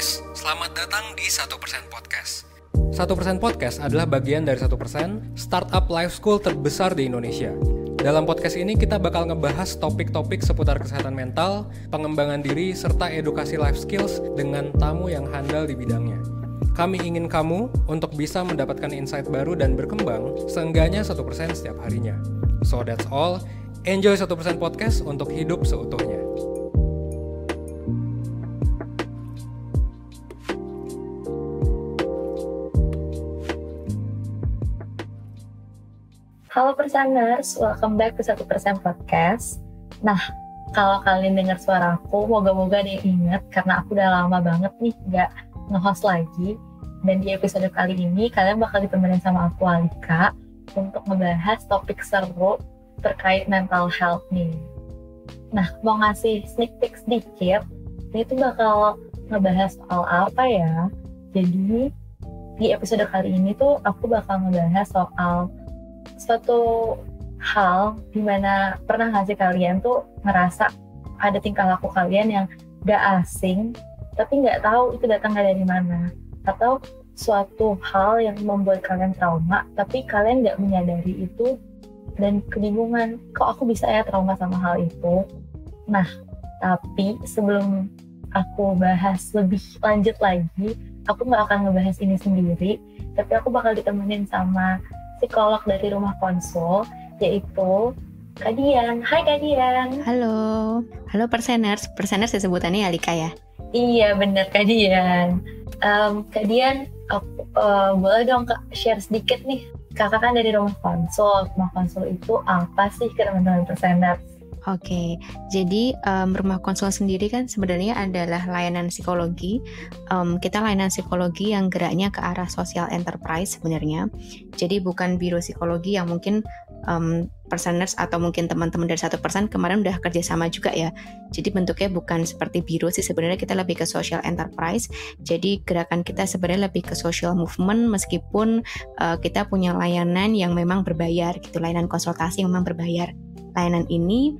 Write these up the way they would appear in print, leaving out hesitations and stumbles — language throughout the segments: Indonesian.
guys, selamat datang di 1% Podcast. 1% Podcast adalah bagian dari 1% startup life school terbesar di Indonesia. Dalam podcast ini kita bakal ngebahas topik-topik seputar kesehatan mental, pengembangan diri, serta edukasi life skills dengan tamu yang handal di bidangnya. Kami ingin kamu untuk bisa mendapatkan insight baru dan berkembang seenggaknya 1% setiap harinya. So that's all. Enjoy 1% Podcast untuk hidup seutuhnya. Halo Persaners, welcome back to 1% Podcast. Nah, kalau kalian dengar suara aku, moga-moga ada yang ingat karena aku udah lama banget nih gak nge-host lagi. Dan di episode kali ini, kalian bakal ditemenin sama aku, Alika, untuk ngebahas topik seru terkait mental health nih. Nah, mau ngasih sneak peek sedikit, ini tuh bakal ngebahas soal apa ya? Jadi, di episode kali ini tuh aku bakal ngebahas soal suatu hal dimana pernah nggak sih kalian tuh ngerasa ada tingkah laku kalian yang gak asing tapi nggak tahu itu datangnya dari mana, atau suatu hal yang membuat kalian trauma tapi kalian nggak menyadari itu dan kebingungan kok aku bisa ya trauma sama hal itu. Nah, tapi sebelum aku bahas lebih lanjut lagi, aku nggak akan ngebahas ini sendiri, tapi aku bakal ditemenin sama psikolog dari Rumah Konsul, yaitu Kak Dian. Hai Kak Dian. Halo Perseners sebutannya Alika ya? Iya bener Kak Dian. Kak Dian, boleh dong Kak share sedikit nih, Kakak kan dari Rumah Konsul. Rumah Konsul itu apa sih ke teman-teman Perseners? Oke, jadi Rumah Konsul sendiri kan sebenarnya adalah layanan psikologi. Kita layanan psikologi yang geraknya ke arah social enterprise sebenarnya. Jadi bukan biro psikologi yang mungkin Perseners atau mungkin teman-teman dari 1% kemarin udah kerjasama juga ya. Jadi bentuknya bukan seperti biro sih, sebenarnya kita lebih ke social enterprise. Jadi gerakan kita sebenarnya lebih ke social movement, meskipun kita punya layanan yang memang berbayar gitu, layanan konsultasi yang memang berbayar. Layanan ini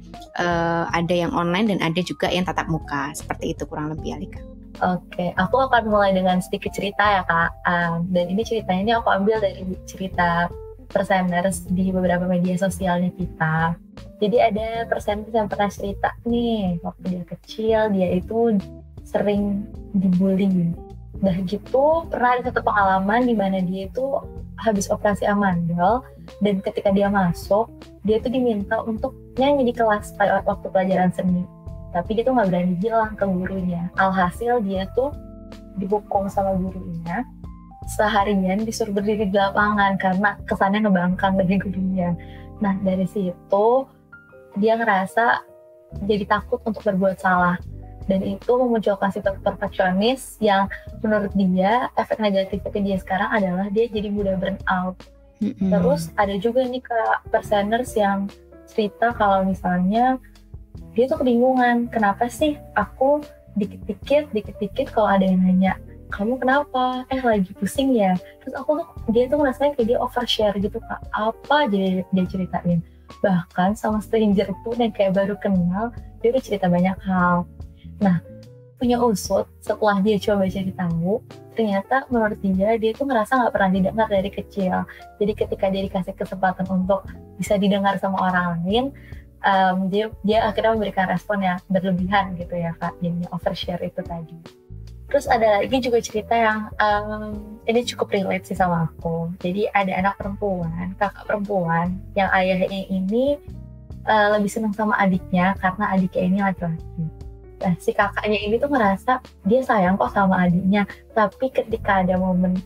ada yang online dan ada juga yang tatap muka, seperti itu kurang lebih Alika. Oke, aku akan mulai dengan sedikit cerita ya Kak. Dan ini ceritanya ini aku ambil dari cerita Perseners di beberapa media sosialnya kita. Jadi ada Perseners yang pernah cerita nih, waktu dia kecil dia itu sering dibully. Udah gitu pernah ada satu pengalaman di mana dia itu habis operasi amandel, dan ketika dia masuk, dia tuh diminta untuk nyanyi di kelas pada waktu pelajaran seni. Tapi dia tuh nggak berani bilang ke gurunya. Alhasil dia tuh dihukum sama gurunya, seharian disuruh berdiri di lapangan karena kesannya ngebangkang dari gurunya. Nah dari situ dia ngerasa jadi takut untuk berbuat salah. Dan itu memunculkan sifat perfeksionis yang menurut dia efek negatifnya ke dia sekarang adalah dia jadi mudah burn out. Terus ada juga nih Kak Perseners yang cerita kalau misalnya dia tuh kebingungan, kenapa sih aku dikit-dikit kalau ada yang nanya, kamu kenapa? Lagi pusing ya? Terus dia tuh ngerasain kayak dia overshare gitu Kak, apa aja dia ceritain. Bahkan sama stranger pun yang kayak baru kenal, dia udah cerita banyak hal. Nah, punya usut setelah dia coba cari tahu, ternyata menurut dia tuh ngerasa nggak pernah didengar dari kecil. Jadi ketika dia dikasih kesempatan untuk bisa didengar sama orang lain, dia akhirnya memberikan respon yang berlebihan gitu ya Kak, jadinya overshare itu tadi. Terus ada lagi juga cerita yang ini cukup relate sih sama aku. Jadi ada anak perempuan, kakak perempuan, yang ayahnya ini lebih senang sama adiknya karena adiknya ini laki-laki. Nah, si kakaknya ini tuh ngerasa dia sayang kok sama adiknya, tapi ketika ada momen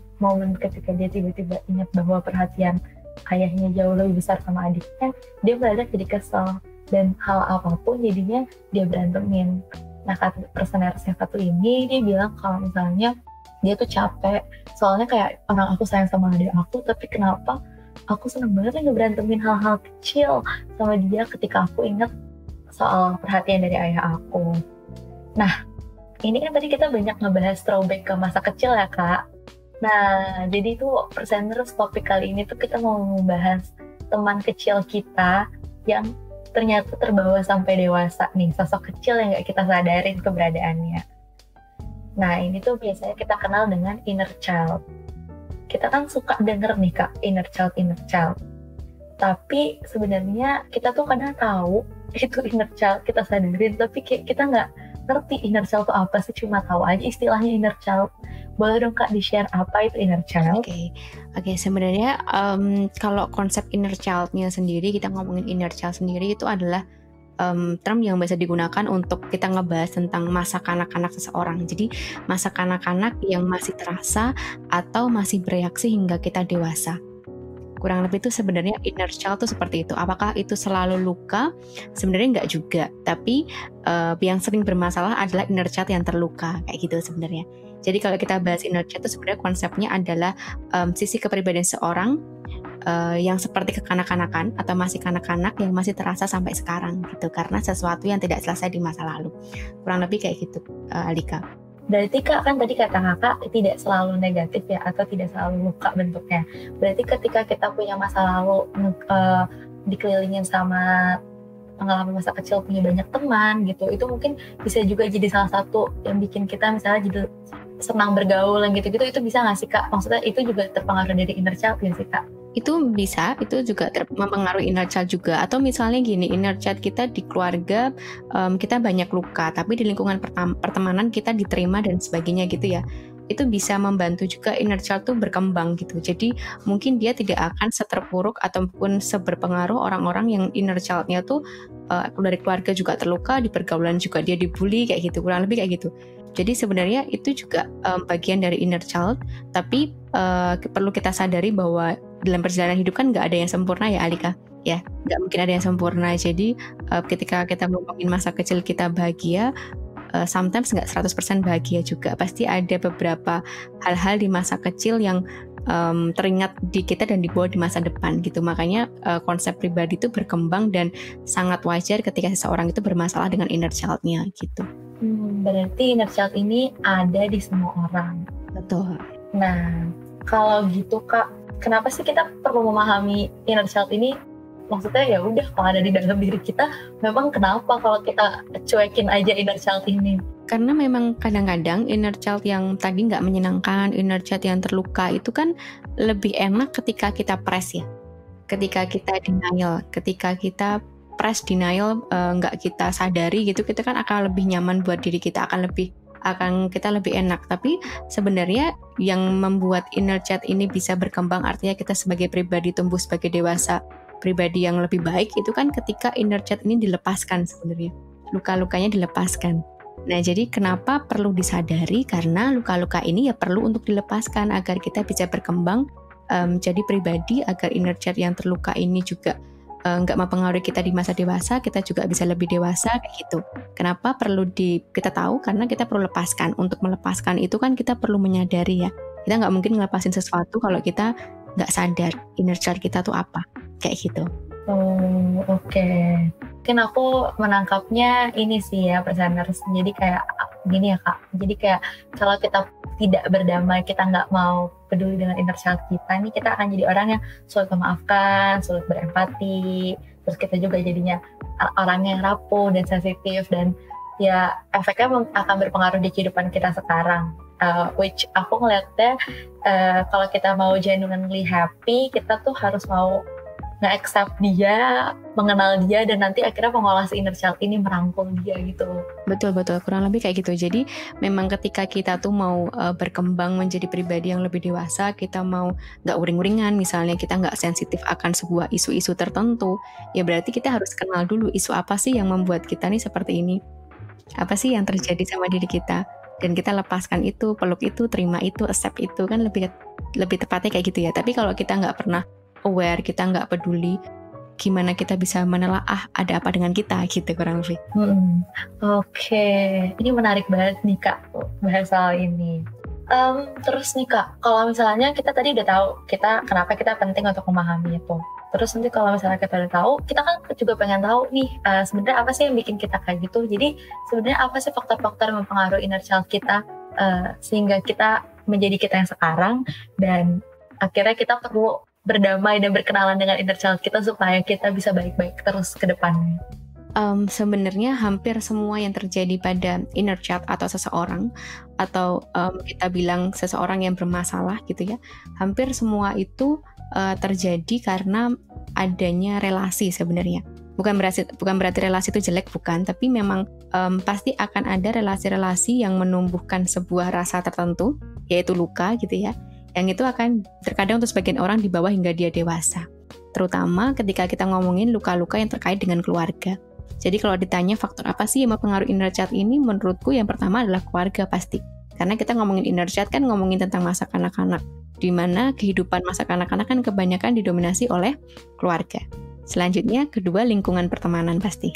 ketika dia tiba-tiba ingat bahwa perhatian ayahnya jauh lebih besar sama adiknya, dia mendadak jadi kesel, dan hal apapun jadinya dia berantemin. Nah, kata Perseners yang satu ini, dia bilang kalau misalnya dia tuh capek, soalnya kayak orang aku sayang sama adik aku, tapi kenapa aku seneng banget ngeberantemin hal-hal kecil sama dia ketika aku ingat soal perhatian dari ayah aku. Nah, ini kan tadi kita banyak ngebahas throwback ke masa kecil ya Kak. Nah, jadi tuh Perseners topik kali ini tuh kita mau membahas teman kecil kita yang ternyata terbawa sampai dewasa nih, sosok kecil yang gak kita sadarin keberadaannya. Nah, ini tuh biasanya kita kenal dengan inner child. Kita kan suka denger nih Kak, inner child. Tapi sebenarnya kita tuh kadang tahu itu inner child, kita sadarin, tapi kita nggak ngerti inner child itu apa sih, cuma tahu aja istilahnya inner child. Boleh dong Kak di-share apa itu inner child? Oke, sebenarnya kalau konsep inner child-nya sendiri, kita ngomongin inner child sendiri itu adalah term yang biasa digunakan untuk kita ngebahas tentang masa kanak-kanak seseorang. Jadi masa kanak-kanak yang masih terasa atau masih bereaksi hingga kita dewasa. Kurang lebih itu sebenarnya inner child itu seperti itu. Apakah itu selalu luka? Sebenarnya enggak juga. Tapi yang sering bermasalah adalah inner child yang terluka, kayak gitu sebenarnya. Jadi kalau kita bahas inner child itu sebenarnya konsepnya adalah sisi kepribadian seorang yang seperti kekanak-kanakan atau masih kanak-kanak yang masih terasa sampai sekarang gitu, karena sesuatu yang tidak selesai di masa lalu. Kurang lebih kayak gitu, Alika. Berarti Kak, kan tadi kata Kakak tidak selalu negatif ya, atau tidak selalu luka bentuknya. Berarti ketika kita punya masa lalu dikelilingin sama pengalaman masa kecil, punya banyak teman gitu, itu mungkin bisa juga jadi salah satu yang bikin kita misalnya jadi senang bergaul dan gitu-gitu. Itu bisa nggak sih Kak? Maksudnya itu juga terpengaruh dari inner child nggak sih Kak? Itu bisa, itu juga mempengaruhi inner child juga. Atau misalnya gini, inner child kita di keluarga kita banyak luka, tapi di lingkungan pertemanan kita diterima dan sebagainya gitu ya. Itu bisa membantu juga inner child tuh berkembang gitu. Jadi mungkin dia tidak akan seterpuruk ataupun seberpengaruh orang-orang yang inner child-nya tuh dari keluarga juga terluka, di pergaulan juga dia dibully kayak gitu, kurang lebih kayak gitu. Jadi sebenarnya itu juga bagian dari inner child, tapi perlu kita sadari bahwa dalam perjalanan hidup kan nggak ada yang sempurna ya Alika, ya nggak mungkin ada yang sempurna. Jadi ketika kita ngomongin masa kecil kita bahagia, sometimes nggak 100% bahagia juga. Pasti ada beberapa hal-hal di masa kecil yang teringat di kita dan dibawa di masa depan gitu. Makanya konsep pribadi itu berkembang dan sangat wajar ketika seseorang itu bermasalah dengan inner child-nya gitu. Berarti inner child ini ada di semua orang. Betul. Nah, kalau gitu Kak, kenapa sih kita perlu memahami inner child ini? Maksudnya ya udah, kalau ada di dalam diri kita, memang kenapa kalau kita cuekin aja inner child ini? Karena memang kadang-kadang inner child yang tadi nggak menyenangkan, inner child yang terluka itu kan lebih enak ketika kita press ya. Ketika kita denial, ketika kita press denial, nggak kita sadari gitu, kita kan akan lebih nyaman buat diri kita, kita lebih enak. Tapi sebenarnya yang membuat inner child ini bisa berkembang, artinya kita sebagai pribadi tumbuh sebagai dewasa, pribadi yang lebih baik, itu kan ketika inner child ini dilepaskan sebenarnya, luka-lukanya dilepaskan. Nah, jadi kenapa perlu disadari? Karena luka-luka ini ya perlu untuk dilepaskan agar kita bisa berkembang jadi pribadi, agar inner child yang terluka ini juga nggak mempengaruhi kita di masa dewasa, kita juga bisa lebih dewasa kayak gitu. Kenapa perlu kita tahu? Karena kita perlu lepaskan. Untuk melepaskan itu kan kita perlu menyadari ya. Kita nggak mungkin ngelepasin sesuatu kalau kita nggak sadar inner child kita tuh apa, kayak gitu. Oke. Mungkin aku menangkapnya ini sih ya, Perseners. Jadi kayak gini ya Kak. Jadi kayak kalau kita tidak berdamai, kita nggak mau peduli dengan inner child kita, ini kita akan jadi orang yang sulit memaafkan, sulit berempati, terus kita juga jadinya orang yang rapuh dan sensitif, dan ya efeknya akan berpengaruh di kehidupan kita sekarang. Which aku ngeliatnya kalau kita mau genuinely happy, kita tuh harus mau nge-accept dia, mengenal dia, dan nanti akhirnya mengolah si inner child ini, merangkul dia gitu. Betul, kurang lebih kayak gitu. Jadi memang ketika kita tuh mau berkembang menjadi pribadi yang lebih dewasa, kita mau gak uring-uringan, misalnya kita gak sensitif akan sebuah isu-isu tertentu, ya berarti kita harus kenal dulu isu apa sih yang membuat kita nih seperti ini, apa sih yang terjadi sama diri kita, dan kita lepaskan itu, peluk itu, terima itu, accept itu, kan lebih tepatnya kayak gitu ya. Tapi kalau kita gak pernah aware, kita nggak peduli, gimana kita bisa menelaah ada apa dengan kita gitu, kurang lebih. Oke. Ini menarik banget nih Kak bahas soal ini. Terus nih Kak, kalau misalnya kita tadi udah tahu kenapa kita penting untuk memahami itu. Terus nanti kalau misalnya kita udah tahu, kita kan juga pengen tahu nih sebenarnya apa sih yang bikin kita kayak gitu. Jadi sebenarnya apa sih faktor-faktor yang mempengaruhi inner child kita sehingga kita menjadi kita yang sekarang, dan akhirnya kita perlu berdamai dan berkenalan dengan inner child kita supaya kita bisa baik-baik terus ke depannya. Sebenarnya hampir semua yang terjadi pada inner child atau seseorang, atau kita bilang seseorang yang bermasalah gitu ya, hampir semua itu terjadi karena adanya relasi sebenarnya. Bukan berarti relasi itu jelek, bukan, tapi memang pasti akan ada relasi-relasi yang menumbuhkan sebuah rasa tertentu, yaitu luka gitu ya, yang itu akan terkadang untuk sebagian orang dibawa hingga dia dewasa. Terutama ketika kita ngomongin luka-luka yang terkait dengan keluarga. Jadi kalau ditanya faktor apa sih yang mempengaruhi inner child ini, menurutku yang pertama adalah keluarga pasti. Karena kita ngomongin inner child kan ngomongin tentang masa kanak-kanak, di mana kehidupan masa kanak-kanak kan kebanyakan didominasi oleh keluarga. Selanjutnya, kedua, lingkungan pertemanan pasti.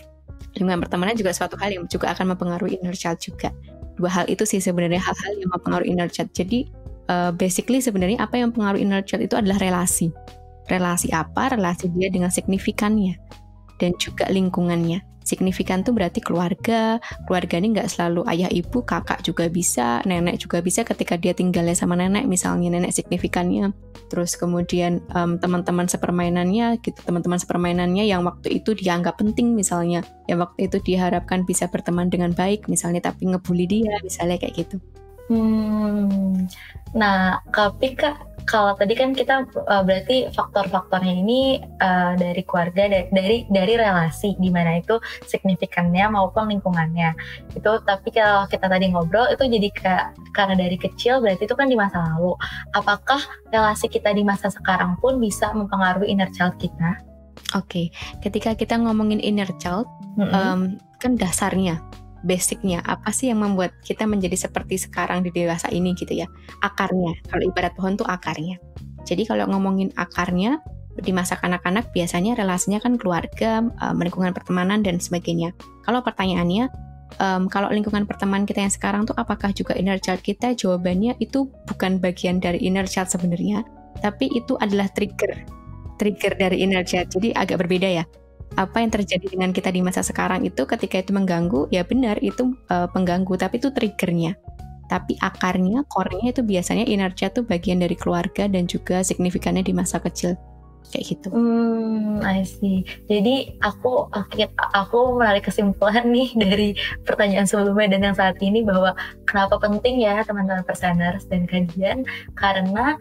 Lingkungan pertemanan juga suatu hal yang juga akan mempengaruhi inner child juga. Dua hal itu sih sebenarnya hal-hal yang mempengaruhi inner child. Jadi basically sebenarnya apa yang mempengaruhi inner child itu adalah relasi. Relasi apa? Relasi dia dengan signifikannya dan juga lingkungannya. Signifikan tuh berarti keluarga ini nggak selalu ayah ibu, kakak juga bisa, nenek juga bisa ketika dia tinggalnya sama nenek, misalnya nenek signifikannya. Terus kemudian teman-teman sepermainannya gitu, teman-teman sepermainannya yang waktu itu dianggap penting misalnya, yang waktu itu diharapkan bisa berteman dengan baik misalnya, tapi ngebully dia misalnya kayak gitu. Nah, tapi Kak, kalau tadi kan kita berarti faktor-faktornya ini dari keluarga, dari relasi, di mana itu signifikannya maupun lingkungannya. Itu, tapi kalau kita tadi ngobrol itu jadi karena dari kecil berarti itu kan di masa lalu. Apakah relasi kita di masa sekarang pun bisa mempengaruhi inner child kita? Oke, ketika kita ngomongin inner child, kan dasarnya, basicnya apa sih yang membuat kita menjadi seperti sekarang di dewasa ini gitu ya, akarnya. Kalau ibarat pohon tuh akarnya. Jadi kalau ngomongin akarnya di masa kanak-kanak biasanya relasinya kan keluarga, lingkungan pertemanan dan sebagainya. Kalau pertanyaannya, kalau lingkungan pertemanan kita yang sekarang tuh apakah juga inner child kita? Jawabannya itu bukan bagian dari inner child sebenarnya, tapi itu adalah trigger dari inner child. Jadi agak berbeda ya. Apa yang terjadi dengan kita di masa sekarang itu ketika itu mengganggu, ya benar itu pengganggu, tapi itu triggernya. Tapi akarnya, core-nya itu biasanya inner child itu bagian dari keluarga dan juga signifikannya di masa kecil. Kayak gitu. I see. Jadi aku menarik kesimpulan nih dari pertanyaan sebelumnya dan yang saat ini, bahwa kenapa penting ya teman-teman perseners dan kajian, karena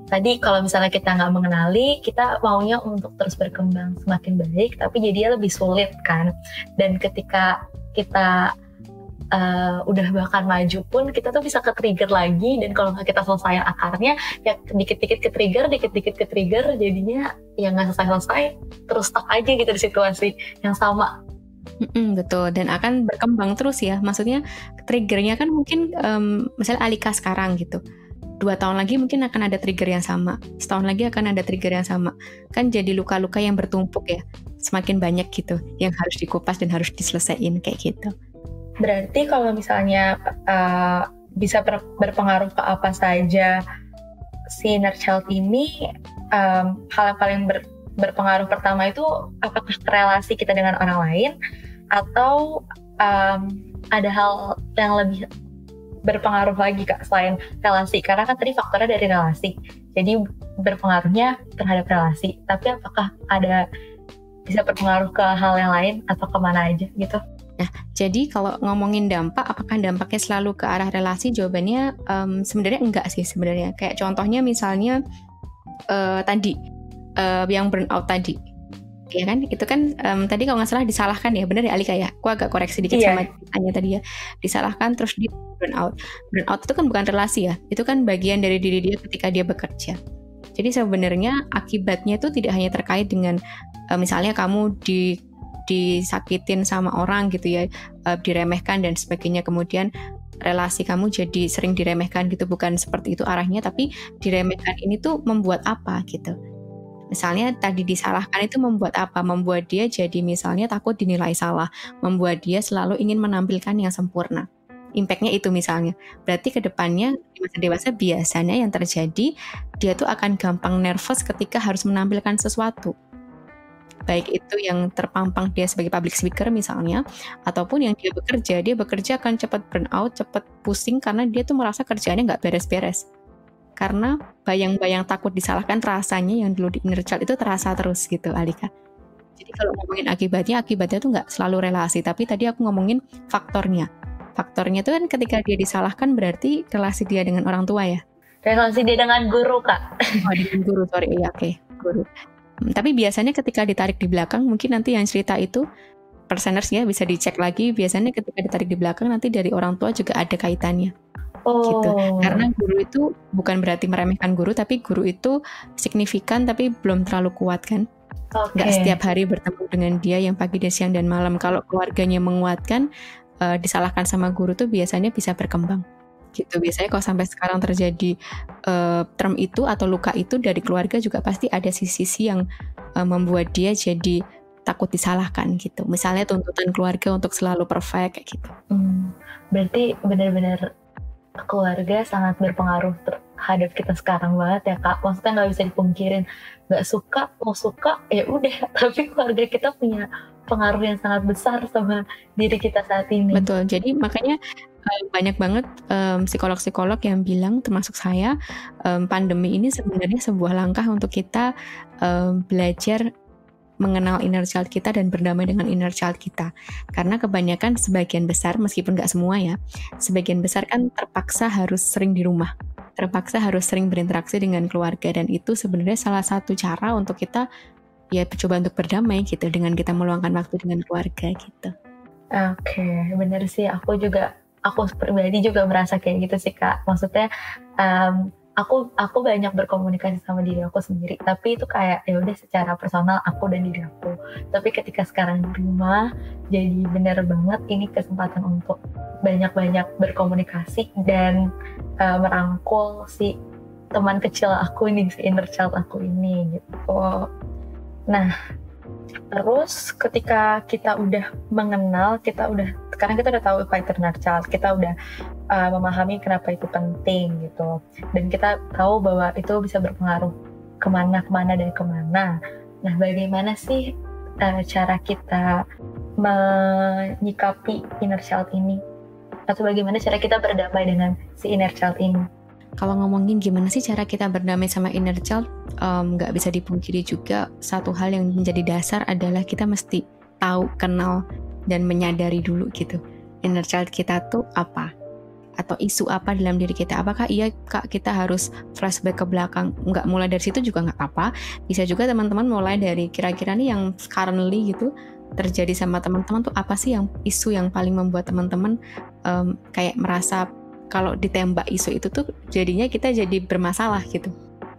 tadi kalau misalnya kita nggak mengenali, kita maunya untuk terus berkembang semakin baik, tapi jadinya lebih sulit kan. Dan ketika kita udah bahkan maju pun, kita tuh bisa ke-trigger lagi, dan kalau nggak kita selesai akarnya, ya dikit-dikit ke-trigger, jadinya ya nggak selesai, terus stuck aja gitu di situasi yang sama. Betul, dan akan berkembang terus ya. Maksudnya triggernya kan mungkin misalnya Alika sekarang gitu, 2 tahun lagi mungkin akan ada trigger yang sama, setahun lagi akan ada trigger yang sama. Kan jadi luka-luka yang bertumpuk ya, semakin banyak gitu yang harus dikupas dan harus diselesaikan kayak gitu. Berarti kalau misalnya bisa berpengaruh ke apa saja si inner child ini, hal yang paling berpengaruh pertama itu apakah relasi kita dengan orang lain, atau ada hal yang lebih berpengaruh lagi Kak selain relasi? Karena kan tadi faktornya dari relasi, jadi berpengaruhnya terhadap relasi, tapi apakah ada bisa berpengaruh ke hal yang lain atau kemana aja gitu? Nah, jadi kalau ngomongin dampak, apakah dampaknya selalu ke arah relasi? Jawabannya sebenarnya enggak sih sebenarnya. Kayak contohnya misalnya tadi yang burnout tadi, ya kan? Itu kan tadi kalau nggak salah disalahkan ya, benar ya Alika ya? Aku agak koreksi dikit sama tanya tadi ya. Disalahkan terus dia burnout. Burnout itu kan bukan relasi ya, itu kan bagian dari diri dia ketika dia bekerja. Jadi sebenarnya akibatnya itu tidak hanya terkait dengan misalnya kamu disakitin sama orang gitu ya, diremehkan dan sebagainya, kemudian relasi kamu jadi sering diremehkan gitu, bukan seperti itu arahnya, tapi diremehkan ini tuh membuat apa gitu. Misalnya tadi disalahkan itu membuat apa? Membuat dia jadi misalnya takut dinilai salah, membuat dia selalu ingin menampilkan yang sempurna. Impact-nya itu misalnya. Berarti ke depannya di masa dewasa biasanya yang terjadi, dia tuh akan gampang nervous ketika harus menampilkan sesuatu. Baik itu yang terpampang dia sebagai public speaker misalnya, ataupun yang dia bekerja akan cepat burnout, cepat pusing karena dia tuh merasa kerjaannya nggak beres-beres. Karena bayang-bayang takut disalahkan, rasanya yang dulu di inner child itu terasa terus gitu Alika. Jadi kalau ngomongin akibatnya tuh nggak selalu relasi, tapi tadi aku ngomongin faktornya. Faktornya itu kan ketika dia disalahkan berarti relasi dia dengan orang tua ya. Relasi dia dengan guru, Kak. Oh, dengan guru, sorry. Iya, oke, guru. Tapi biasanya ketika ditarik di belakang, mungkin nanti yang cerita itu, perseners ya bisa dicek lagi, biasanya ketika ditarik di belakang nanti dari orang tua juga ada kaitannya. Gitu. Karena guru itu bukan berarti meremehkan guru, tapi guru itu signifikan tapi belum terlalu kuat kan. Nggak setiap hari bertemu dengan dia yang pagi dan siang dan malam. Kalau keluarganya menguatkan, disalahkan sama guru tuh biasanya bisa berkembang gitu. Biasanya kalau sampai sekarang terjadi term itu atau luka itu dari keluarga juga pasti ada sisi-sisi yang membuat dia jadi takut disalahkan gitu. Misalnya tuntutan keluarga untuk selalu perfect kayak gitu. Berarti benar-benar keluarga sangat berpengaruh terhadap kita sekarang banget ya, Kak. Maksudnya nggak bisa dipungkirin, nggak suka mau suka ya udah, tapi keluarga kita punya pengaruh yang sangat besar sama diri kita saat ini. Betul. Jadi makanya banyak banget psikolog-psikolog yang bilang, termasuk saya, pandemi ini sebenarnya sebuah langkah untuk kita belajar mengenal inner child kita dan berdamai dengan inner child kita. Karena kebanyakan sebagian besar, meskipun nggak semua ya, sebagian besar kan terpaksa harus sering di rumah, terpaksa harus sering berinteraksi dengan keluarga, dan itu sebenarnya salah satu cara untuk kita ya coba untuk berdamai gitu dengan kita meluangkan waktu dengan keluarga gitu. Oke, benar sih. Aku pribadi juga merasa kayak gitu sih, Kak. Maksudnya aku banyak berkomunikasi sama diri aku sendiri, tapi itu kayak ya udah secara personal aku dan diri aku. Tapi ketika sekarang di rumah, jadi benar banget ini kesempatan untuk banyak-banyak berkomunikasi dan merangkul si teman kecil aku ini, si inner child aku ini gitu. Nah, terus ketika kita udah mengenal, sekarang kita udah tahu apa itu inner child, kita udah memahami kenapa itu penting gitu, dan kita tahu bahwa itu bisa berpengaruh kemana dan kemana. Nah, bagaimana sih cara kita menyikapi inner child ini, atau bagaimana cara kita berdamai dengan si inner child ini? Kalau ngomongin gimana sih cara kita berdamai sama inner child, nggak bisa dipungkiri juga satu hal yang menjadi dasar adalah kita mesti tahu, kenal, dan menyadari dulu gitu inner child kita tuh apa, atau isu apa dalam diri kita. Apakah iya, Kak, kita harus flashback ke belakang? Nggak mulai dari situ juga nggak apa-apa. Bisa juga teman-teman mulai dari kira-kira nih yang currently gitu terjadi sama teman-teman tuh apa sih yang isu yang paling membuat teman-teman kayak merasa kalau ditembak isu itu tuh jadinya kita jadi bermasalah gitu.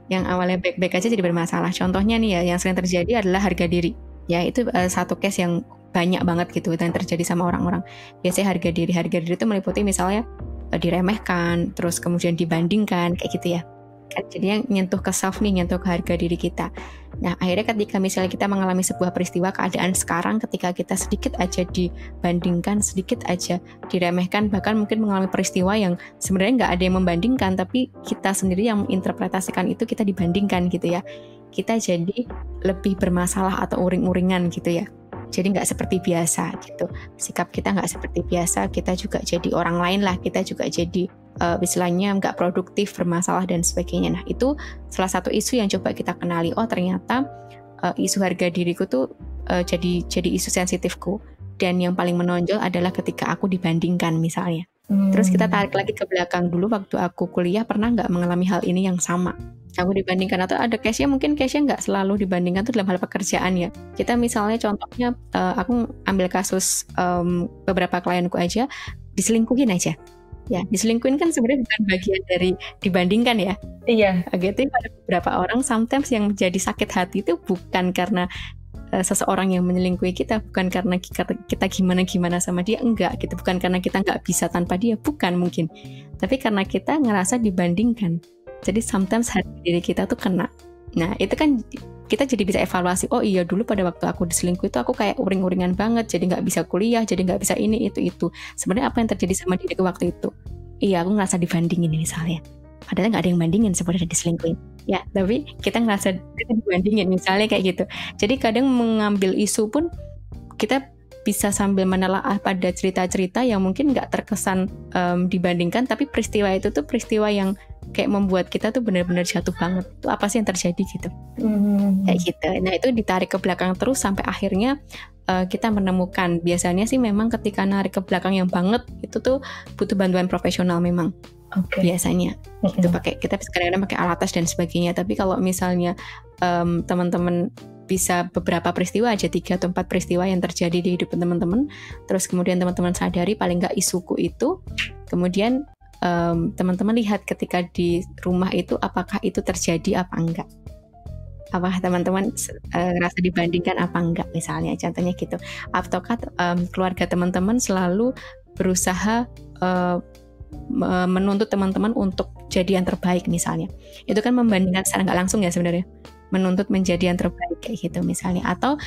Yang awalnya baik-baik aja jadi bermasalah. Contohnya nih ya, yang sering terjadi adalah harga diri. Ya, itu satu case yang banyak banget gitu yang terjadi sama orang-orang. Biasanya harga diri itu meliputi misalnya diremehkan, terus kemudian dibandingkan, kayak gitu ya. Jadinya nyentuh ke self nih, nyentuh ke harga diri kita. Nah, akhirnya ketika misalnya kita mengalami sebuah peristiwa keadaan sekarang, ketika kita sedikit aja dibandingkan, sedikit aja diremehkan, bahkan mungkin mengalami peristiwa yang sebenarnya nggak ada yang membandingkan, tapi kita sendiri yang menginterpretasikan itu kita dibandingkan gitu ya. Kita jadi lebih bermasalah atau uring-uringan gitu ya. Jadi nggak seperti biasa gitu. Sikap kita nggak seperti biasa, kita juga jadi orang lain lah, kita juga jadi istilahnya nggak produktif, bermasalah dan sebagainya. Nah, itu salah satu isu yang coba kita kenali. Oh, ternyata isu harga diriku tuh jadi isu sensitifku, dan yang paling menonjol adalah ketika aku dibandingkan misalnya. Terus kita tarik lagi ke belakang dulu, waktu aku kuliah pernah nggak mengalami hal ini yang sama? Aku dibandingkan, atau ada case-nya, mungkin case-nya nggak selalu dibandingkan tuh dalam hal pekerjaan ya. Kita misalnya contohnya, aku ambil kasus beberapa klienku aja, diselingkuhin aja. Ya, diselingkuhin kan sebenarnya bukan bagian dari dibandingkan ya. Iya. Gitu, pada beberapa orang sometimes yang menjadi sakit hati itu bukan karena seseorang yang menyelingkuhi kita, bukan karena kita gimana sama dia, enggak gitu, bukan karena kita nggak bisa tanpa dia, bukan mungkin, tapi karena kita ngerasa dibandingkan. Jadi sometimes hati diri kita tuh kena. Nah, itu kan kita jadi bisa evaluasi, oh iya dulu pada waktu aku diselingkuh itu aku kayak uring-uringan banget, jadi nggak bisa kuliah, jadi nggak bisa ini itu. Sebenarnya apa yang terjadi sama diriku waktu itu? Iya, aku ngerasa dibandingin misalnya. Padahal nggak ada yang bandingin sebenarnya diselingkuhin. Ya, tapi kita ngerasa kita dibandingin misalnya kayak gitu. Jadi kadang mengambil isu pun kita bisa sambil menelaah pada cerita-cerita yang mungkin nggak terkesan dibandingkan, tapi peristiwa itu tuh peristiwa yang kayak membuat kita tuh benar-benar jatuh banget. Itu apa sih yang terjadi gitu? Kayak gitu. Nah itu ditarik ke belakang terus sampai akhirnya kita menemukan. Biasanya sih memang ketika narik ke belakang yang banget itu tuh butuh bantuan profesional memang. Biasanya itu kita kadang-kadang pakai alat tes dan sebagainya. Tapi kalau misalnya teman-teman bisa beberapa peristiwa aja, 3 atau 4 peristiwa yang terjadi di hidup teman-teman, terus kemudian teman-teman sadari paling nggak isuku itu, kemudian teman-teman lihat ketika di rumah itu apakah itu terjadi apa enggak, apakah teman-teman ngerasa dibandingkan apa enggak, misalnya contohnya gitu. Ataukah keluarga teman-teman selalu berusaha menuntut teman-teman untuk jadi yang terbaik misalnya. Itu kan membandingkan secara nggak langsung ya sebenarnya, menuntut menjadi yang terbaik kayak gitu misalnya. Atau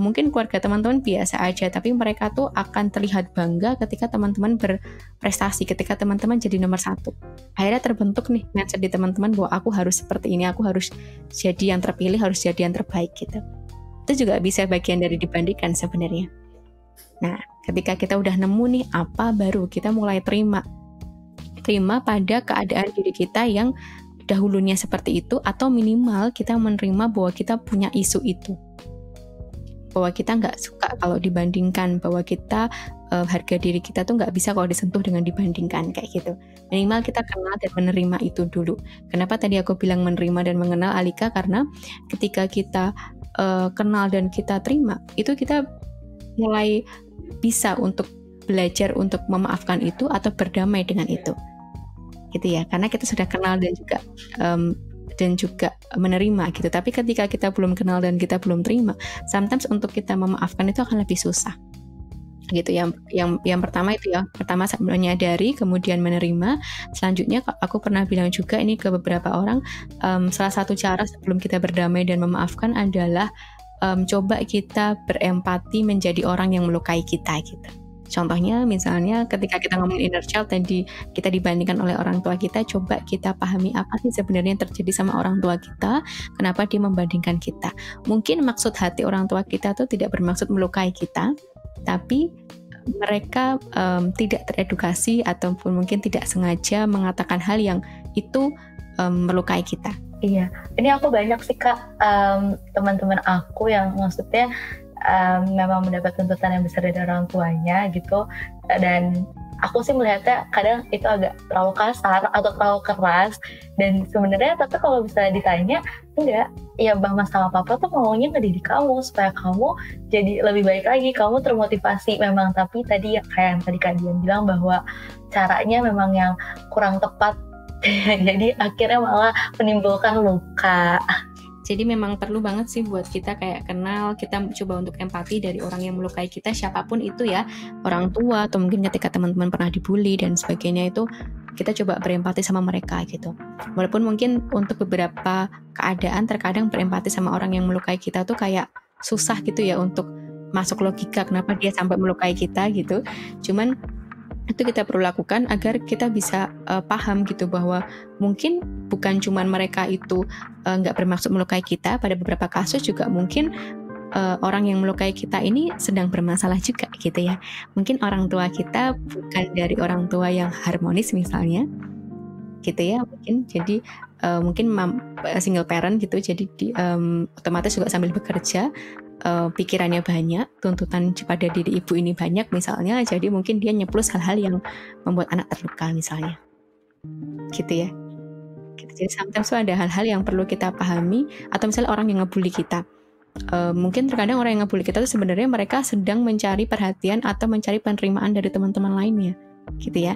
mungkin keluarga teman-teman biasa aja, tapi mereka tuh akan terlihat bangga ketika teman-teman berprestasi, ketika teman-teman jadi nomor 1. Akhirnya terbentuk nih mindset di teman-teman bahwa aku harus seperti ini, aku harus jadi yang terpilih, harus jadi yang terbaik gitu. Itu juga bisa bagian dari dibandingkan sebenarnya. Nah, ketika kita udah nemu nih apa, baru kita mulai terima pada keadaan diri kita yang dahulunya seperti itu, atau minimal kita menerima bahwa kita punya isu itu, bahwa kita nggak suka kalau dibandingkan, bahwa kita harga diri kita tuh nggak bisa kalau disentuh dengan dibandingkan kayak gitu. Minimal kita kenal dan menerima itu dulu. Kenapa tadi aku bilang menerima dan mengenal, Alika? Karena ketika kita kenal dan kita terima, itu kita mulai bisa untuk belajar untuk memaafkan itu atau berdamai dengan itu. Gitu ya, karena kita sudah kenal dan juga menerima gitu. Tapi ketika kita belum kenal dan kita belum terima, sometimes untuk kita memaafkan itu akan lebih susah gitu. Yang pertama itu ya, pertama menyadari, kemudian menerima. Selanjutnya aku pernah bilang juga ini ke beberapa orang, salah satu cara sebelum kita berdamai dan memaafkan adalah coba kita berempati menjadi orang yang melukai kita gitu. Contohnya misalnya ketika kita ngomongin inner child dan kita dibandingkan oleh orang tua kita, coba kita pahami apa sih sebenarnya yang terjadi sama orang tua kita, kenapa dia membandingkan kita. Mungkin maksud hati orang tua kita tuh tidak bermaksud melukai kita, tapi mereka tidak teredukasi ataupun mungkin tidak sengaja mengatakan hal yang itu melukai kita. Iya, ini aku banyak sih Kak, teman-teman aku yang maksudnya memang mendapat tuntutan yang besar dari orang tuanya gitu, dan aku sih melihatnya kadang itu agak terlalu kasar atau terlalu keras. Dan sebenarnya tapi kalau bisa ditanya, enggak, ya mama sama papa tuh maunya ngedidik kamu supaya kamu jadi lebih baik lagi, kamu termotivasi memang. Tapi tadi kayak yang tadi Kak Dian bilang bahwa caranya memang yang kurang tepat jadi akhirnya malah menimbulkan luka. Jadi memang perlu banget sih buat kita kayak kenal, kita coba untuk empati dari orang yang melukai kita, siapapun itu ya, orang tua atau mungkin ketika teman-teman pernah dibully dan sebagainya, itu kita coba berempati sama mereka gitu. Walaupun mungkin untuk beberapa keadaan terkadang berempati sama orang yang melukai kita tuh kayak susah gitu ya untuk masuk logika kenapa dia sampai melukai kita gitu. Cuman itu kita perlu lakukan agar kita bisa paham gitu bahwa mungkin bukan cuman mereka itu nggak bermaksud melukai kita, pada beberapa kasus juga mungkin orang yang melukai kita ini sedang bermasalah juga gitu ya. Mungkin orang tua kita bukan dari orang tua yang harmonis misalnya gitu ya, mungkin jadi mungkin single parent gitu, jadi otomatis juga sambil bekerja, pikirannya banyak, tuntutan pada diri ibu ini banyak misalnya, jadi mungkin dia nyeplus hal-hal yang membuat anak terluka misalnya gitu ya gitu. Jadi sometimes ada hal-hal yang perlu kita pahami. Atau misalnya orang yang ngebully kita, mungkin terkadang orang yang ngebully kita itu sebenarnya mereka sedang mencari perhatian atau mencari penerimaan dari teman-teman lainnya gitu ya,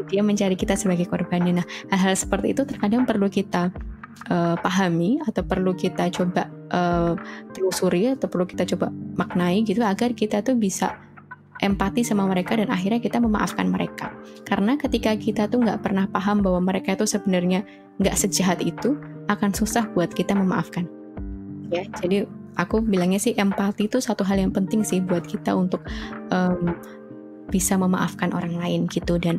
dia mencari kita sebagai korbannya. Nah, hal-hal seperti itu terkadang perlu kita pahami atau perlu kita coba telusuri atau perlu kita coba maknai gitu, agar kita tuh bisa empati sama mereka dan akhirnya kita memaafkan mereka. Karena ketika kita tuh nggak pernah paham bahwa mereka itu sebenarnya nggak sejahat itu, akan susah buat kita memaafkan ya. Jadi aku bilangnya sih empati itu satu hal yang penting sih buat kita untuk bisa memaafkan orang lain gitu. Dan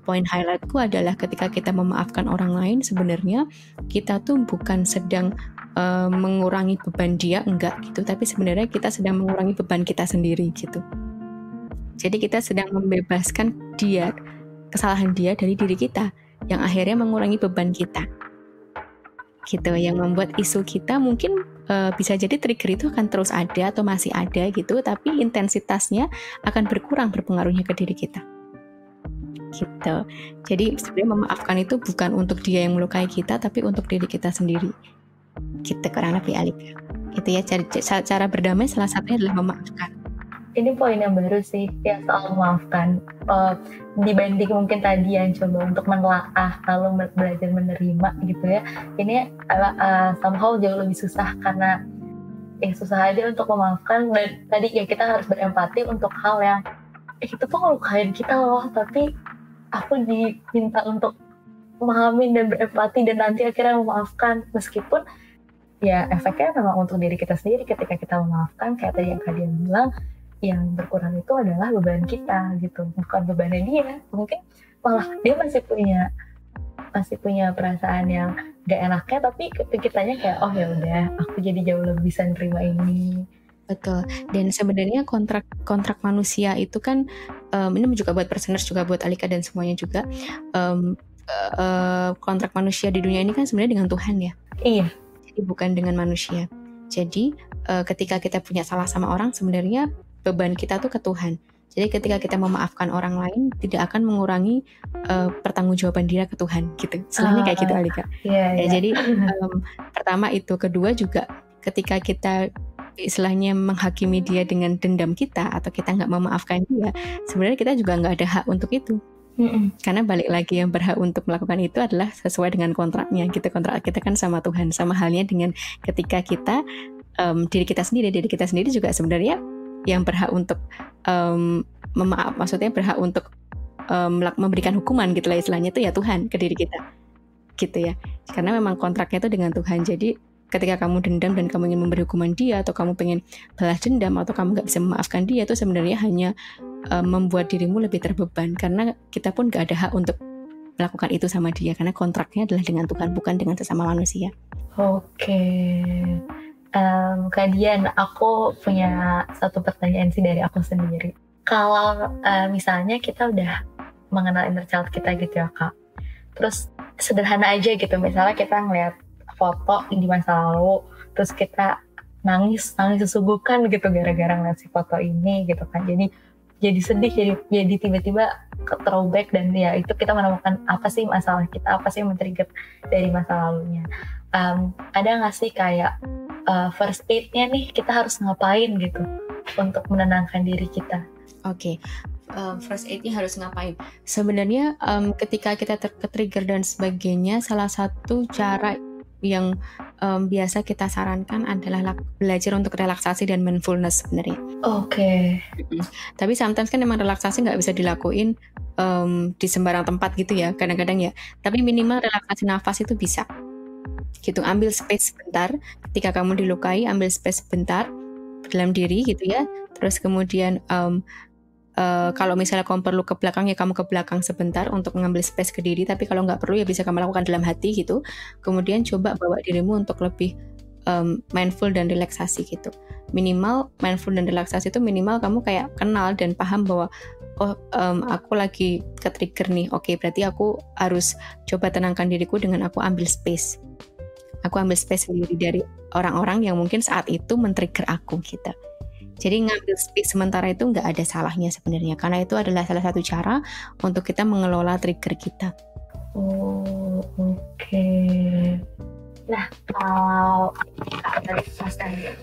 poin highlightku adalah ketika kita memaafkan orang lain, sebenarnya kita tuh bukan sedang mengurangi beban dia, enggak gitu, tapi sebenarnya kita sedang mengurangi beban kita sendiri gitu. Jadi kita sedang membebaskan dia, kesalahan dia dari diri kita, yang akhirnya mengurangi beban kita. Gitu, yang membuat isu kita mungkin bisa jadi trigger itu akan terus ada atau masih ada gitu, tapi intensitasnya akan berkurang berpengaruhnya ke diri kita. Gitu. Jadi sebenarnya memaafkan itu bukan untuk dia yang melukai kita, tapi untuk diri kita sendiri. Gitu kurang lebih Alika. Gitu ya, cara berdamai salah satunya adalah memaafkan. Ini poin yang baru sih, ya soal memaafkan. Dibanding mungkin tadi yang coba untuk menelaah lalu belajar menerima gitu ya. Ini somehow jauh lebih susah karena susah aja untuk memaafkan, dan tadi ya kita harus berempati untuk hal yang itu tuh ngelukain kita loh, tapi aku diminta untuk memahamin dan berempati dan nanti akhirnya memaafkan, meskipun ya efeknya memang untuk diri kita sendiri. Ketika kita memaafkan, kayak tadi yang kalian bilang, yang berkurang itu adalah beban kita gitu, bukan bebannya dia. Mungkin malah dia masih punya perasaan yang gak enaknya, tapi kitanya kayak oh ya udah, aku jadi jauh lebih bisa nerima ini. Betul. Dan sebenarnya kontrak manusia itu kan ini juga buat personers, juga buat Alika dan semuanya juga, kontrak manusia di dunia ini kan sebenarnya dengan Tuhan ya. Iya. Jadi bukan dengan manusia. Jadi ketika kita punya salah sama orang, sebenarnya beban kita tuh ke Tuhan. Jadi ketika kita memaafkan orang lain, tidak akan mengurangi pertanggungjawaban dia ke Tuhan gitu. Selainnya kayak gitu Alika. Iya. Jadi pertama itu, kedua juga ketika kita istilahnya menghakimi dia dengan dendam kita atau kita nggak memaafkan dia, sebenarnya kita juga nggak ada hak untuk itu. Karena balik lagi, yang berhak untuk melakukan itu adalah sesuai dengan kontraknya gitu. Kontrak kita kan sama Tuhan. Sama halnya dengan ketika kita diri kita sendiri juga sebenarnya yang berhak untuk maksudnya berhak untuk memberikan hukuman gitu lah istilahnya, itu ya Tuhan ke diri kita gitu ya. Karena memang kontraknya itu dengan Tuhan. Jadi ketika kamu dendam dan kamu ingin memberi hukuman dia, atau kamu pengen balas dendam, atau kamu nggak bisa memaafkan dia, itu sebenarnya hanya membuat dirimu lebih terbeban, karena kita pun nggak ada hak untuk melakukan itu sama dia, karena kontraknya adalah dengan Tuhan, bukan dengan sesama manusia. Oke. Kak Dian, aku punya satu pertanyaan sih dari aku sendiri. Kalau misalnya kita udah mengenal inner child kita gitu ya Kak, terus sederhana aja gitu, misalnya kita ngeliat foto di masa lalu, terus kita nangis sesungguhkan gitu gara-gara ngeliat si foto ini gitu kan, jadi sedih, jadi tiba-tiba ke throwback, dan ya itu kita menemukan apa sih masalah kita, apa sih yang men-trigger dari masa lalunya. Ada nggak sih kayak first aid-nya nih, kita harus ngapain gitu untuk menenangkan diri kita? Oke. First aid-nya harus ngapain? Sebenarnya ketika kita ke-trigger dan sebagainya, salah satu cara yang biasa kita sarankan adalah belajar untuk relaksasi dan mindfulness sebenarnya. Oke. Tapi sometimes kan emang relaksasi nggak bisa dilakuin di sembarang tempat gitu ya, kadang-kadang ya. Tapi minimal relaksasi nafas itu bisa. Gitu, ambil space sebentar. Ketika kamu dilukai, ambil space sebentar dalam diri gitu ya. Terus kemudian kalau misalnya kamu perlu ke belakang, ya kamu ke belakang sebentar untuk mengambil space ke diri. Tapi kalau nggak perlu, ya bisa kamu lakukan dalam hati gitu. Kemudian coba bawa dirimu untuk lebih mindful dan relaksasi gitu. Minimal mindful dan relaksasi itu minimal kamu kayak kenal dan paham bahwa aku lagi ke-trigger nih. Oke, berarti aku harus coba tenangkan diriku dengan aku ambil space. Aku ambil space sendiri dari orang-orang yang mungkin saat itu men-trigger aku gitu. Jadi ngambil space sementara itu nggak ada salahnya sebenarnya, karena itu adalah salah satu cara untuk kita mengelola trigger kita. Oh, oke. Nah, kalau dari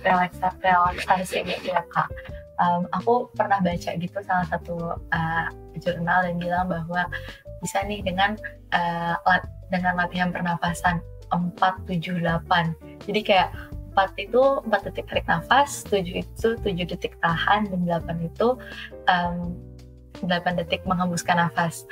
relaksasi gitu ya Kak, aku pernah baca gitu salah satu jurnal yang bilang bahwa bisa nih dengan latihan pernapasan 4-7-8. Jadi kayak 4 detik tarik nafas, 7 itu 7 detik tahan, dan 8 itu 8 detik menghembuskan nafas.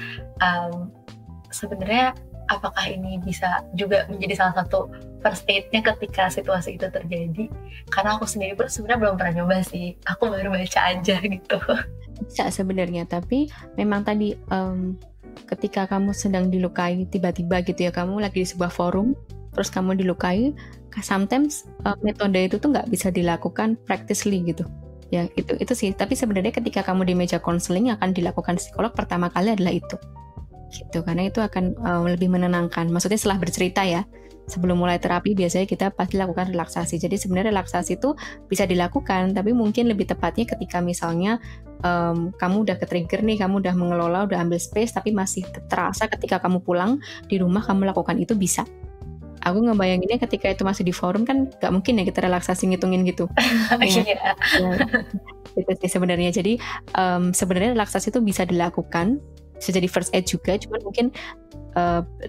Sebenarnya apakah ini bisa juga menjadi salah satu first aid-nya ketika situasi itu terjadi? Karena aku sendiri pun sebenarnya belum pernah nyoba sih, aku baru baca aja gitu. Bisa sebenarnya, tapi memang tadi ketika kamu sedang dilukai tiba-tiba gitu ya, kamu lagi di sebuah forum, terus kamu dilukai, sometimes metode itu tuh nggak bisa dilakukan practically gitu. Ya itu sih. Tapi sebenarnya ketika kamu di meja konseling akan dilakukan psikolog pertama kali adalah itu, gitu. Karena itu akan lebih menenangkan. Maksudnya setelah bercerita ya. Sebelum mulai terapi biasanya kita pasti lakukan relaksasi. Jadi sebenarnya relaksasi itu bisa dilakukan, tapi mungkin lebih tepatnya ketika misalnya kamu udah ke-trigger nih, kamu udah mengelola, udah ambil space, tapi masih terasa ketika kamu pulang di rumah kamu lakukan itu bisa. Aku ngebayanginnya ketika itu masih di forum kan gak mungkin ya kita relaksasi ngitungin gitu. Ya, itu sih sebenarnya. Jadi sebenarnya relaksasi itu bisa dilakukan, bisa jadi first aid juga, cuman mungkin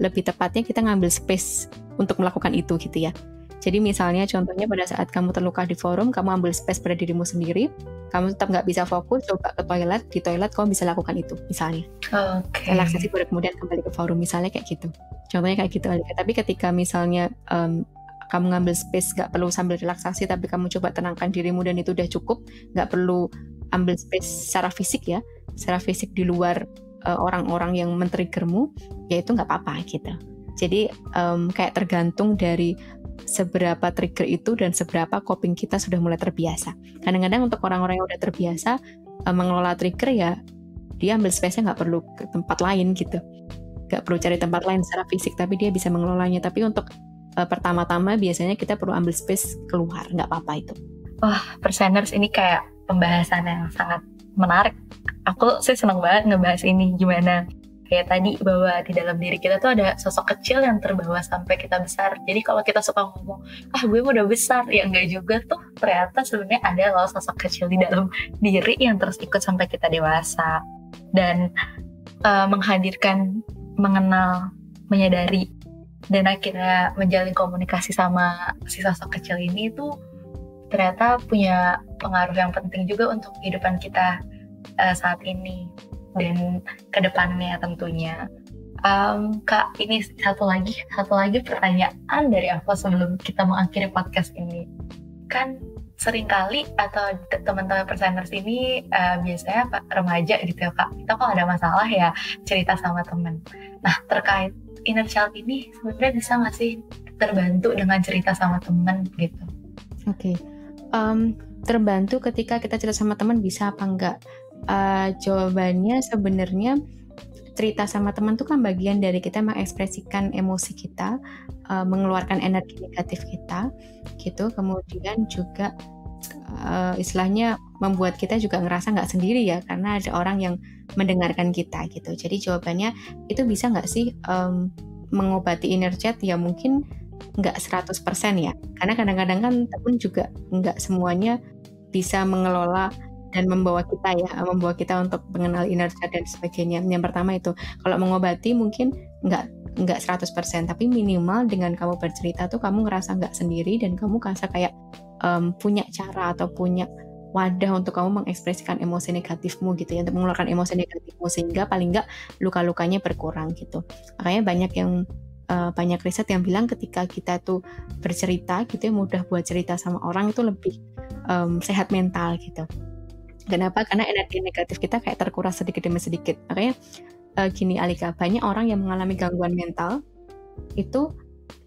lebih tepatnya kita ngambil space untuk melakukan itu gitu ya. Jadi misalnya contohnya pada saat kamu terluka di forum, kamu ambil space pada dirimu sendiri, kamu tetap nggak bisa fokus, coba ke toilet, di toilet kamu bisa lakukan itu misalnya. Relaksasi baru kemudian kembali ke forum misalnya kayak gitu. Contohnya kayak gitu. Tapi ketika misalnya kamu ngambil space, nggak perlu sambil relaksasi, tapi kamu coba tenangkan dirimu dan itu udah cukup, nggak perlu ambil space secara fisik ya, secara fisik di luar orang-orang yang men-triggermu, ya itu nggak apa-apa gitu. Jadi kayak tergantung dari seberapa trigger itu dan seberapa coping kita sudah mulai terbiasa. Kadang-kadang untuk orang-orang yang udah terbiasa mengelola trigger ya dia ambil space-nya nggak perlu ke tempat lain gitu, nggak perlu cari tempat lain secara fisik, tapi dia bisa mengelolanya. Tapi untuk pertama-tama biasanya kita perlu ambil space keluar, nggak apa-apa itu. Wah, Perseners ini kayak pembahasan yang sangat menarik. Aku sih senang banget ngebahas ini, gimana kayak tadi bahwa di dalam diri kita tuh ada sosok kecil yang terbawa sampai kita besar. Jadi kalau kita suka ngomong, gue udah besar, ya enggak juga tuh. Ternyata sebenarnya ada loh sosok kecil di dalam diri yang terus ikut sampai kita dewasa. Dan menghadirkan, mengenal, menyadari, dan akhirnya menjalin komunikasi sama si sosok kecil ini tuh ternyata punya pengaruh yang penting juga untuk kehidupan kita saat ini dan kedepannya tentunya. Kak, ini satu lagi pertanyaan dari aku sebelum kita mengakhiri podcast ini. Kan seringkali atau teman-teman Perseners ini biasanya remaja gitu ya Kak, kita kalau ada masalah ya cerita sama teman. Nah, terkait inner child ini sebenarnya bisa nggak sih terbantu dengan cerita sama teman gitu? Oke. Terbantu ketika kita cerita sama teman bisa apa enggak? Jawabannya sebenarnya cerita sama teman itu kan bagian dari kita mengekspresikan emosi kita, mengeluarkan energi negatif kita, gitu. Kemudian juga istilahnya membuat kita juga ngerasa nggak sendiri ya, karena ada orang yang mendengarkan kita gitu. Jadi jawabannya itu bisa nggak sih mengobati inner child? Ya mungkin nggak 100% ya, karena kadang-kadang kan teman juga nggak semuanya bisa mengelola dan membawa kita untuk mengenal inner child dan sebagainya. Yang pertama itu, kalau mengobati mungkin nggak 100%, tapi minimal dengan kamu bercerita tuh kamu ngerasa nggak sendiri dan kamu ngerasa kayak punya cara atau punya wadah untuk kamu mengekspresikan emosi negatifmu gitu ya, untuk mengeluarkan emosi negatifmu sehingga paling nggak luka-lukanya berkurang gitu. Makanya banyak riset yang bilang ketika kita tuh bercerita gitu ya, mudah buat cerita sama orang itu lebih sehat mental gitu. Kenapa? Karena energi negatif kita kayak terkuras sedikit demi sedikit. Makanya gini Alika, banyak orang yang mengalami gangguan mental itu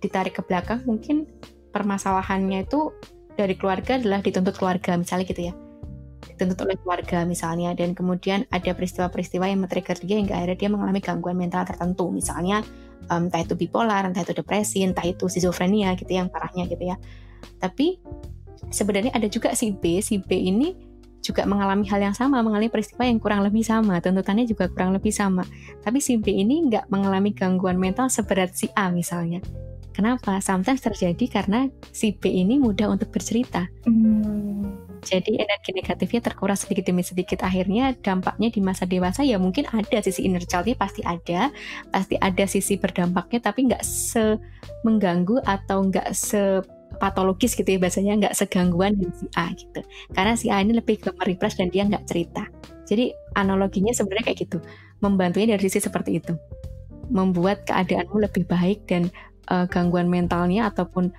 ditarik ke belakang, mungkin permasalahannya itu dari keluarga adalah dituntut keluarga misalnya gitu ya, dituntut oleh keluarga misalnya, dan kemudian ada peristiwa-peristiwa yang men-trigger dia hingga akhirnya dia mengalami gangguan mental tertentu, misalnya entah itu bipolar, entah itu depresi, entah itu skizofrenia gitu yang parahnya gitu ya. Tapi sebenarnya ada juga si B ini juga mengalami hal yang sama, mengalami peristiwa yang kurang lebih sama, tuntutannya juga kurang lebih sama. Tapi si B ini nggak mengalami gangguan mental seberat si A misalnya. Kenapa? Sometimes terjadi karena si B ini mudah untuk bercerita. Jadi energi negatifnya terkuras sedikit demi sedikit. Akhirnya dampaknya di masa dewasa ya mungkin ada sisi inner child-nya, pasti ada sisi berdampaknya, tapi nggak mengganggu atau nggak patologis gitu ya, bahasanya nggak segangguan di si A gitu. Karena si A ini lebih ke merepress dan dia nggak cerita. Jadi analoginya sebenarnya kayak gitu, membantunya dari sisi seperti itu, membuat keadaanmu lebih baik dan gangguan mentalnya ataupun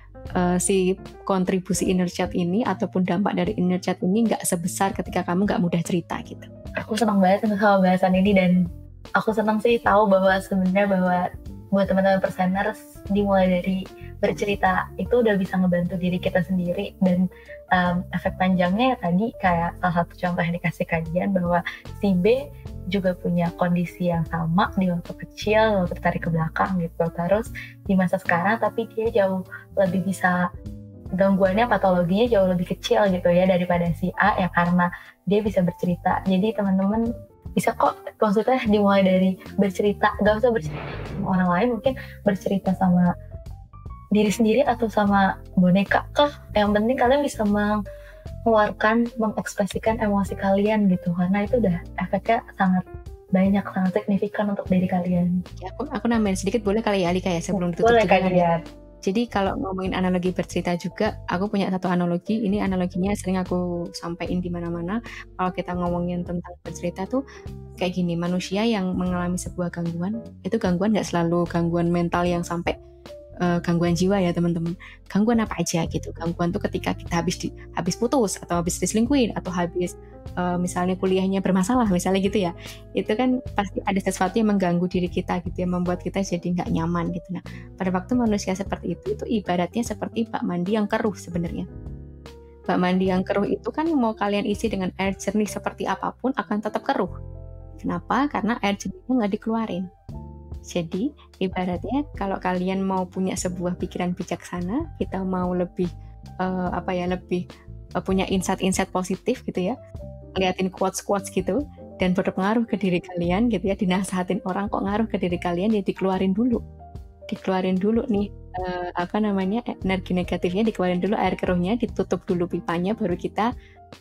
si kontribusi inner child ini ataupun dampak dari inner child ini nggak sebesar ketika kamu nggak mudah cerita gitu. Aku senang banget sama bahasan ini dan aku senang sih tahu bahwa sebenarnya buat teman-teman Perseners dimulai dari bercerita itu udah bisa ngebantu diri kita sendiri. Dan efek panjangnya ya tadi kayak salah satu contoh yang dikasih kajian bahwa si B juga punya kondisi yang sama di waktu kecil, waktu tarik ke belakang gitu, terus di masa sekarang tapi dia jauh lebih bisa, gangguannya patologinya jauh lebih kecil gitu ya daripada si A ya, karena dia bisa bercerita. Jadi teman-teman bisa kok, maksudnya dimulai dari bercerita, gak usah bercerita sama orang lain, mungkin bercerita sama diri sendiri atau sama boneka kah, yang penting kalian bisa mengeluarkan, mengekspresikan emosi kalian gitu, karena itu udah efeknya sangat banyak, sangat signifikan untuk diri kalian. Ya, aku nambahin sedikit boleh kali ya Alika ya, sebelum ditutup boleh juga kan. Jadi kalau ngomongin analogi bercerita juga, aku punya satu analogi. Ini analoginya sering aku sampaikan di mana-mana. Kalau kita ngomongin tentang bercerita tuh kayak gini, manusia yang mengalami sebuah gangguan, itu gangguan nggak selalu gangguan mental yang sampai gangguan jiwa ya teman-teman. Gangguan apa aja gitu. Gangguan tuh ketika kita habis putus atau habis diselingkuhin atau habis misalnya kuliahnya bermasalah misalnya gitu ya. Itu kan pasti ada sesuatu yang mengganggu diri kita gitu, yang membuat kita jadi nggak nyaman gitu. Nah, pada waktu manusia seperti itu ibaratnya seperti bak mandi yang keruh sebenarnya. Bak mandi yang keruh itu kan mau kalian isi dengan air jernih seperti apapun akan tetap keruh. Kenapa? Karena air jernihnya nggak dikeluarin. Jadi ibaratnya kalau kalian mau punya sebuah pikiran bijaksana, kita mau lebih lebih punya insight positif gitu ya, liatin quotes gitu dan berpengaruh ke diri kalian gitu ya, dinasehatin orang kok ngaruh ke diri kalian, ya dikeluarin dulu nih energi negatifnya, dikeluarin dulu, air keruhnya ditutup dulu pipanya, baru kita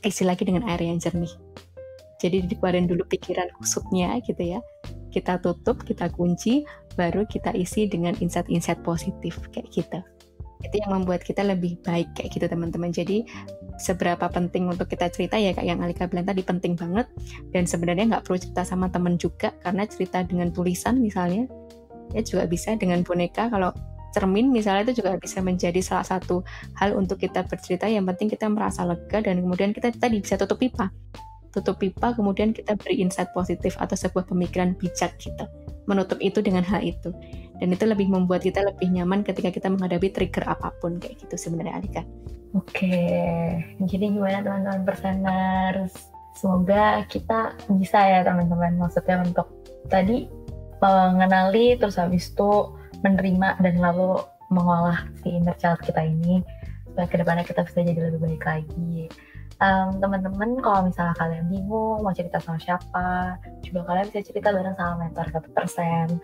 isi lagi dengan air yang jernih. Jadi dikeluarin dulu pikiran kusutnya gitu ya, kita tutup, kita kunci, baru kita isi dengan insight positif kayak gitu. Itu yang membuat kita lebih baik kayak gitu teman-teman. Jadi seberapa penting untuk kita cerita ya, kayak yang Alika bilang tadi, penting banget. Dan sebenarnya nggak perlu cerita sama teman juga, karena cerita dengan tulisan misalnya ya juga bisa, dengan boneka, kalau cermin misalnya itu juga bisa menjadi salah satu hal untuk kita bercerita. Yang penting kita merasa lega, dan kemudian kita tadi bisa tutup pipa, kemudian kita beri insight positif atau sebuah pemikiran bijak gitu, menutup itu dengan hal itu, dan itu lebih membuat kita lebih nyaman ketika kita menghadapi trigger apapun kayak gitu sebenarnya Alika. Oke, jadi gimana teman-teman perseners? Semoga kita bisa ya teman-teman, maksudnya untuk tadi mengenali, terus habis itu menerima dan lalu mengolah si inner child kita ini supaya kedepannya kita bisa jadi lebih baik lagi. Teman-teman, kalau misalnya kalian bingung mau cerita sama siapa, juga kalian bisa cerita bareng sama mentor 1%.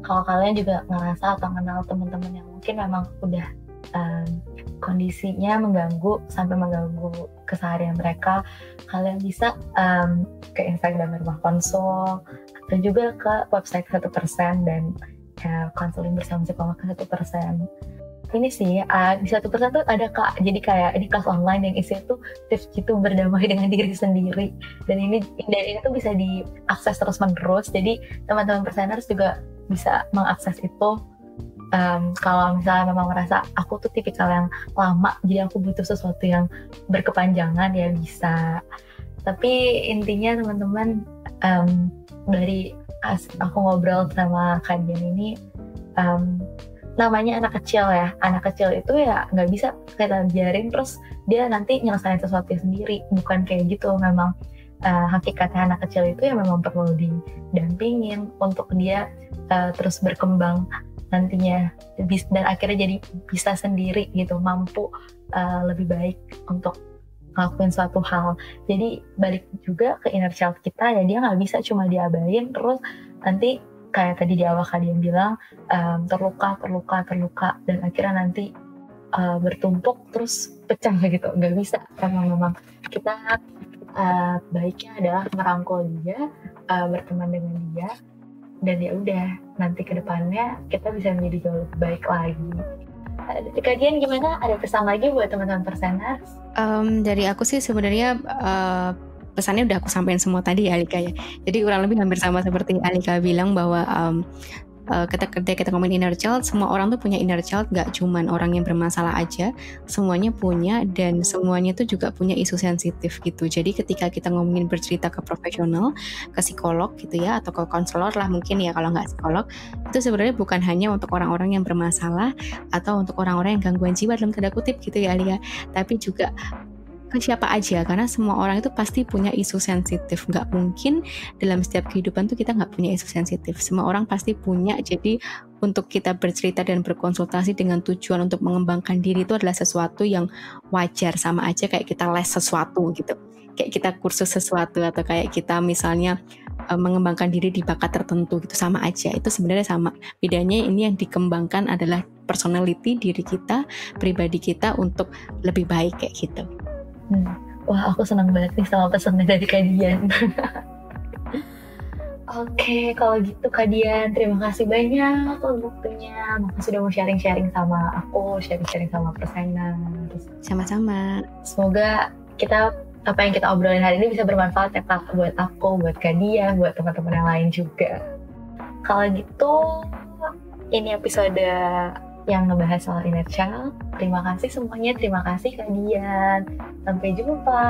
Kalau kalian juga ngerasa atau kenal teman-teman yang mungkin memang udah kondisinya sampai mengganggu keseharian mereka, kalian bisa ke Instagram Rumah Konsul atau juga ke website 1% dan konseling bersama psikolog 1%. Ini sih di 1% tuh ada jadi kayak ini kelas online yang isinya tuh tips gitu berdamai dengan diri sendiri, dan ini tuh bisa diakses terus menerus. Jadi teman-teman perseners juga bisa mengakses itu. Kalau misalnya memang merasa aku tuh tipikal yang lama, jadi aku butuh sesuatu yang berkepanjangan, ya bisa. Tapi intinya teman-teman, dari aku ngobrol sama kalian ini, namanya anak kecil ya, anak kecil itu ya nggak bisa kita biarin terus dia nanti nyelesain sesuatu sendiri, bukan kayak gitu. Memang hakikatnya anak kecil itu ya memang perlu didampingin untuk dia terus berkembang nantinya, dan akhirnya jadi bisa sendiri gitu, mampu lebih baik untuk ngelakuin suatu hal. Jadi balik juga ke inner child kita ya, dia nggak bisa cuma diabain terus nanti kayak tadi di awal kalian bilang terluka dan akhirnya nanti bertumpuk terus pecah gitu. Nggak bisa, memang kita baiknya adalah merangkul dia, berteman dengan dia, dan ya udah nanti kedepannya kita bisa menjadi jauh lebih baik lagi. Dari kalian gimana? Ada pesan lagi buat teman-teman perseners? Dari aku sih sebenarnya pesannya udah aku sampaikan semua tadi ya Alika ya. Jadi kurang lebih hampir sama seperti Alika bilang, bahwa ketika kita ngomongin inner child, semua orang tuh punya inner child, gak cuman orang yang bermasalah aja, semuanya punya, dan semuanya tuh juga punya isu sensitif gitu. Jadi ketika kita ngomongin bercerita ke profesional, ke psikolog gitu ya, atau ke konselor lah mungkin ya kalau nggak psikolog, itu sebenarnya bukan hanya untuk orang-orang yang bermasalah atau untuk orang-orang yang gangguan jiwa dalam tanda kutip gitu ya Alia, tapi juga ke siapa aja, karena semua orang itu pasti punya isu sensitif. Nggak mungkin dalam setiap kehidupan tuh kita nggak punya isu sensitif. Semua orang pasti punya. Jadi untuk kita bercerita dan berkonsultasi dengan tujuan untuk mengembangkan diri itu adalah sesuatu yang wajar, sama aja kayak kita les sesuatu gitu, kayak kita kursus sesuatu, atau kayak kita misalnya mengembangkan diri di bakat tertentu gitu, sama aja. Itu sebenarnya sama. Bedanya ini yang dikembangkan adalah personality diri kita, pribadi kita untuk lebih baik kayak gitu. Wah, aku senang banget nih sama pesannya dari Kak Dian. Oke, kalau gitu Kak Dian, terima kasih banyak untuk waktunya. Makasih sudah mau sharing-sharing sama aku, sharing-sharing sama Perseners. Sama-sama. Semoga apa yang kita obrolin hari ini bisa bermanfaat ya Kak, buat aku, buat Kak Dian, buat teman-teman yang lain juga. Kalau gitu, ini episode yang ngebahas soal inner child. Terima kasih semuanya, terima kasih Kak Dian. Sampai jumpa.